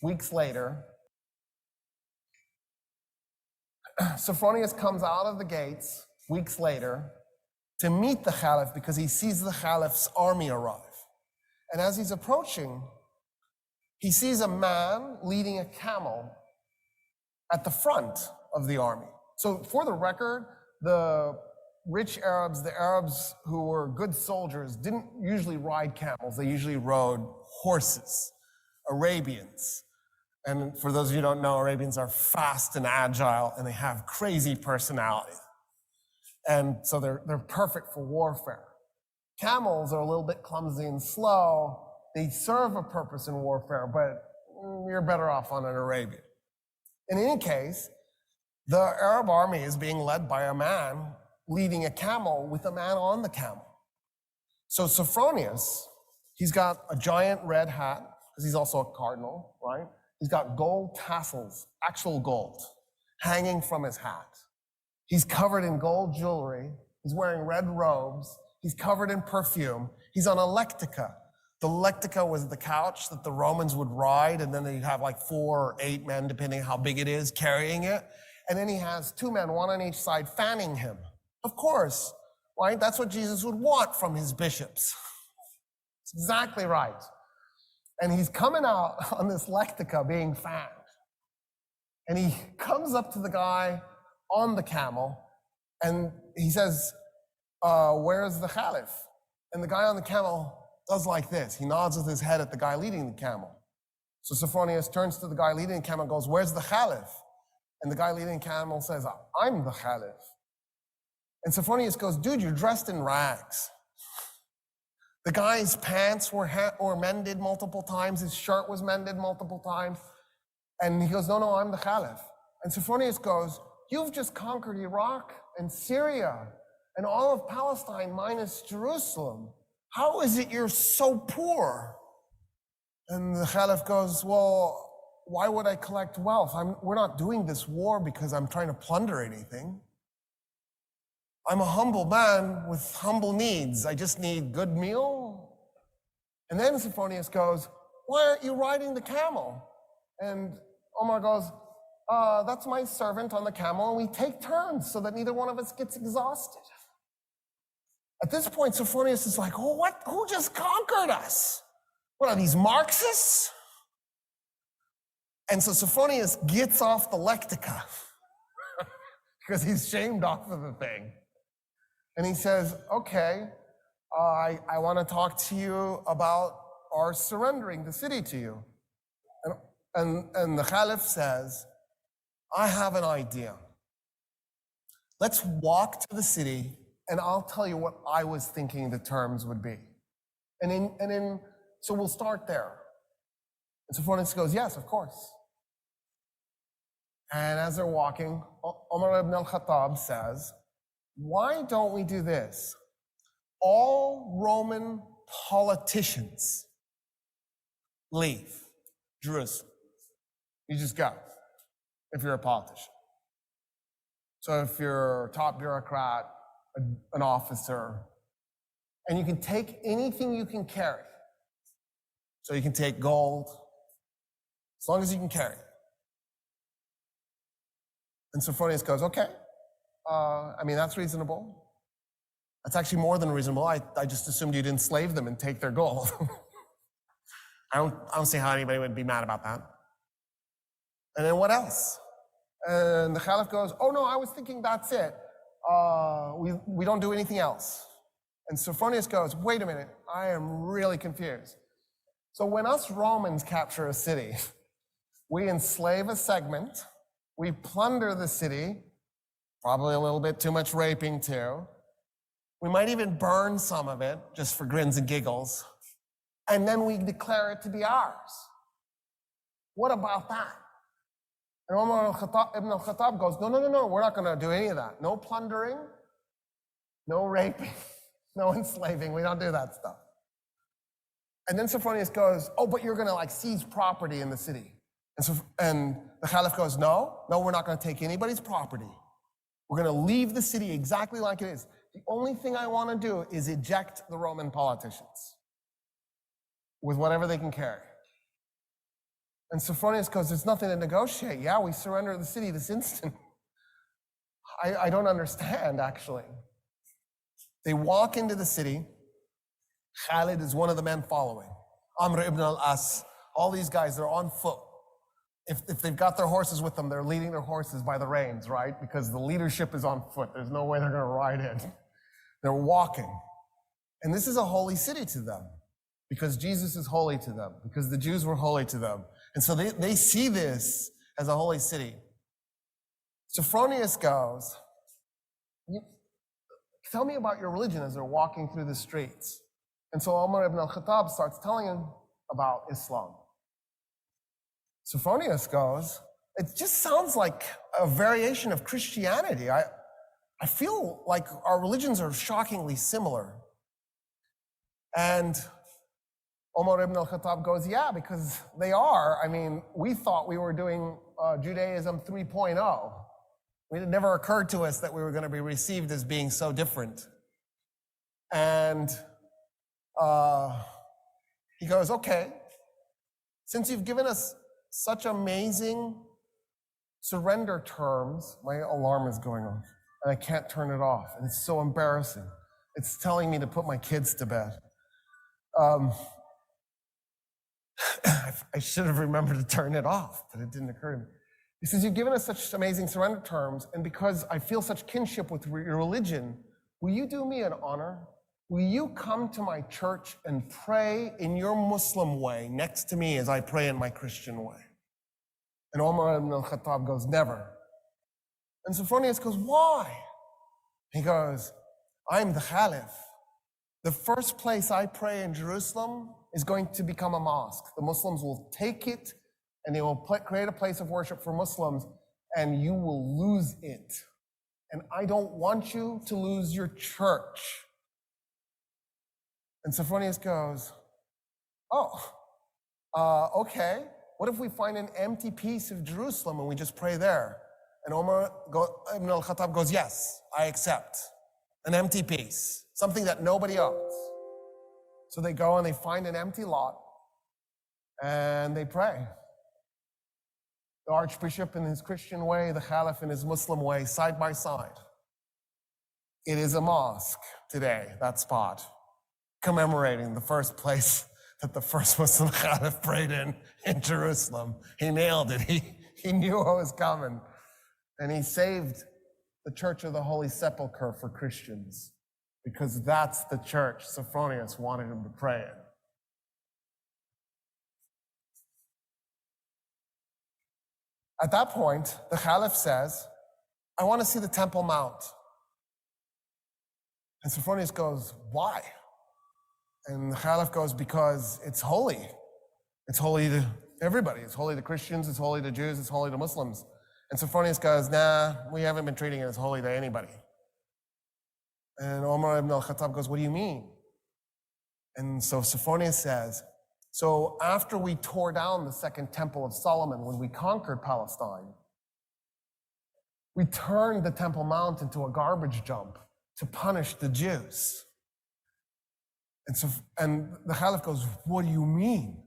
weeks later, Sophronius comes out of the gates weeks later to meet the Caliph because he sees the Caliph's army arrive. And as he's approaching, he sees a man leading a camel at the front of the army. So for the record, the rich Arabs, the Arabs who were good soldiers, didn't usually ride camels. They usually rode horses, Arabians. And for those of you who don't know, Arabians are fast and agile, and they have crazy personality. And so they're perfect for warfare. Camels are a little bit clumsy and slow. They serve a purpose in warfare, but you're better off on an Arabian. In any case, the Arab army is being led by a man leading a camel with a man on the camel. So Sophronius, he's got a giant red hat, because he's also a cardinal, right? He's got gold tassels, actual gold, hanging from his hat. He's covered in gold jewelry. He's wearing red robes. He's covered in perfume. He's on a lectica. The lectica was the couch that the Romans would ride, and then they'd have like 4 or 8 men, depending how big it is, carrying it. And then he has 2 men, one on each side, fanning him. Of course, right? That's what Jesus would want from his bishops. It's exactly right. And he's coming out on this lectica being fanned. And he comes up to the guy on the camel, and he says, where's the Caliph? And the guy on the camel does like this. He nods with his head at the guy leading the camel. So Sophronius turns to the guy leading the camel and goes, where's the Caliph? And the guy leading the camel says, I'm the Caliph. And Sophronius goes, dude, you're dressed in rags. The guy's pants were mended multiple times. His shirt was mended multiple times. And he goes, no, I'm the Caliph. And Sophronius goes, you've just conquered Iraq and Syria and all of Palestine minus Jerusalem. How is it you're so poor? And the Caliph goes, well, why would I collect wealth? We're not doing this war because I'm trying to plunder anything. I'm a humble man with humble needs. I just need good meal. And then Sophronius goes, why aren't you riding the camel? And Omar goes, that's my servant on the camel, and we take turns so that neither one of us gets exhausted. At this point, Sophronius is like, oh, what? Who just conquered us? What are these, Marxists? And so Sophronius gets off the lectica because he's shamed off of the thing. And he says, okay, I want to talk to you about our surrendering the city to you. And the Caliph says, I have an idea. Let's walk to the city, and I'll tell you what I was thinking the terms would be. So we'll start there. And Sophronius goes, yes, of course. And as they're walking, Omar ibn al-Khattab says, why don't we do this? All Roman politicians leave Jerusalem. You just go, if you're a politician. So if you're a top bureaucrat, an officer, and you can take anything you can carry. So you can take gold, as long as you can carry it. And Sophronius goes, okay, that's reasonable. That's actually more than reasonable. I just assumed you'd enslave them and take their gold. I don't see how anybody would be mad about that. And then what else? And the Caliph goes, oh no, I was thinking that's it. We don't do anything else. And Sophronius goes, wait a minute, I am really confused. So when us Romans capture a city, we enslave a segment, we plunder the city, probably a little bit too much raping too. We might even burn some of it just for grins and giggles. And then we declare it to be ours. What about that? And Omar ibn al-Khattab goes, no, we're not going to do any of that. No plundering, no raping, no enslaving. We don't do that stuff. And then Sophronius goes, oh, but you're going to seize property in the city. And the Caliph goes, no, we're not going to take anybody's property. We're going to leave the city exactly like it is. The only thing I want to do is eject the Roman politicians with whatever they can carry. And Sophronius goes, there's nothing to negotiate. Yeah, we surrender the city this instant. I don't understand, actually. They walk into the city. Khaled is one of the men following. Amr ibn al-As, all these guys, they're on foot. If they've got their horses with them, they're leading their horses by the reins, right? Because the leadership is on foot. There's no way they're going to ride in. They're walking. And this is a holy city to them because Jesus is holy to them, because the Jews were holy to them. And so they see this as a holy city. Sophronius goes, tell me about your religion as they're walking through the streets. And so Omar ibn al-Khattab starts telling him about Islam. Sophronius goes, it just sounds like a variation of Christianity. I feel like our religions are shockingly similar. And Omar ibn al-Khattab goes, yeah, because they are. I mean, we thought we were doing Judaism 3.0. It never occurred to us that we were going to be received as being so different. And he goes, okay, since you've given us such amazing surrender terms, my alarm is going off, and I can't turn it off, and it's so embarrassing. It's telling me to put my kids to bed. I should have remembered to turn it off, but it didn't occur to me. He says, you've given us such amazing surrender terms, and because I feel such kinship with your religion, will you do me an honor? Will you come to my church and pray in your Muslim way next to me as I pray in my Christian way? And Omar ibn al-Khattab goes, never. And Sophronius goes, why? He goes, I'm the Caliph. The first place I pray in Jerusalem is going to become a mosque. The Muslims will take it and they will create a place of worship for Muslims, and you will lose it. And I don't want you to lose your church. And Sophronius goes, okay. What if we find an empty piece of Jerusalem and we just pray there? And Omar ibn al-Khattab goes, yes, I accept. An empty piece, something that nobody owns. So they go and they find an empty lot and they pray. The Archbishop in his Christian way, the Caliph in his Muslim way, side by side. It is a mosque today, that spot, commemorating the first place that the first Muslim Caliph prayed in Jerusalem. He nailed it. He knew what was coming. And he saved the Church of the Holy Sepulchre for Christians, because that's the church Sophronius wanted him to pray in. At that point, the Caliph says, I want to see the Temple Mount. And Sophronius goes, why? And the Caliph goes, because it's holy. It's holy to everybody. It's holy to Christians, it's holy to Jews, it's holy to Muslims. And Sophronius goes, nah, we haven't been treating it as holy to anybody. And Omar ibn al-Khattab goes, what do you mean? And so Sophronius says, so after we tore down the second temple of Solomon, when we conquered Palestine, we turned the Temple Mount into a garbage dump to punish the Jews. And the Caliph goes, what do you mean?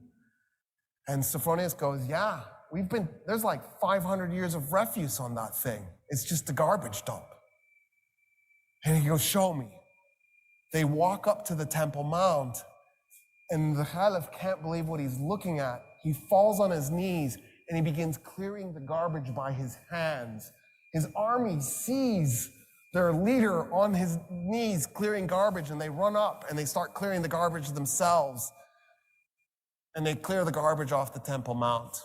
And Sophronius goes, yeah, there's like 500 years of refuse on that thing. It's just a garbage dump. And he goes, show me. They walk up to the Temple Mount, and the Caliph can't believe what he's looking at. He falls on his knees, and he begins clearing the garbage by his hands. His army sees their leader on his knees clearing garbage, and they run up, and they start clearing the garbage themselves. And they clear the garbage off the Temple Mount.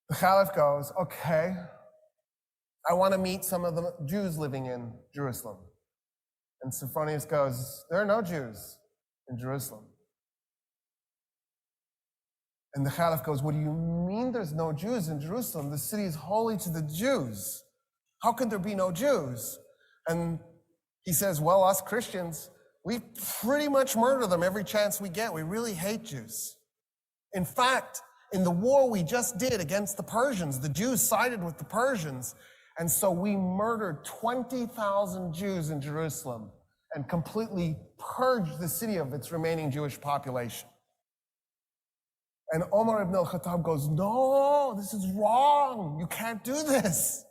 The Caliph goes, okay, I want to meet some of the Jews living in Jerusalem. And Sophronius goes, there are no Jews in Jerusalem. And the Caliph goes, what do you mean there's no Jews in Jerusalem? The city is holy to the Jews. How could there be no Jews? And he says, well, us Christians, we pretty much murder them every chance we get. We really hate Jews. In fact, in the war we just did against the Persians, the Jews sided with the Persians. And so we murdered 20,000 Jews in Jerusalem and completely purged the city of its remaining Jewish population. And Omar ibn al-Khattab goes, no, this is wrong. You can't do this.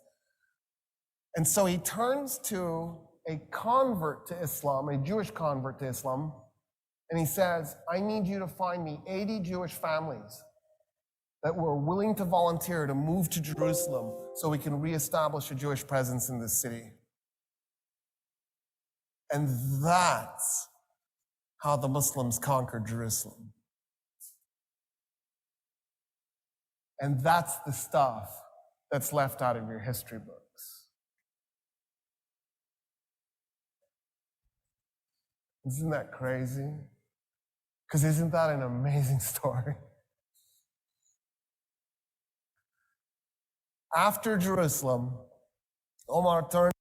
And so he turns to a convert to Islam, a Jewish convert to Islam, and he says, I need you to find me 80 Jewish families that were willing to volunteer to move to Jerusalem so we can reestablish a Jewish presence in this city. And that's how the Muslims conquered Jerusalem. And that's the stuff that's left out of your history books. Isn't that crazy? Because isn't that an amazing story? After Jerusalem, Omar turned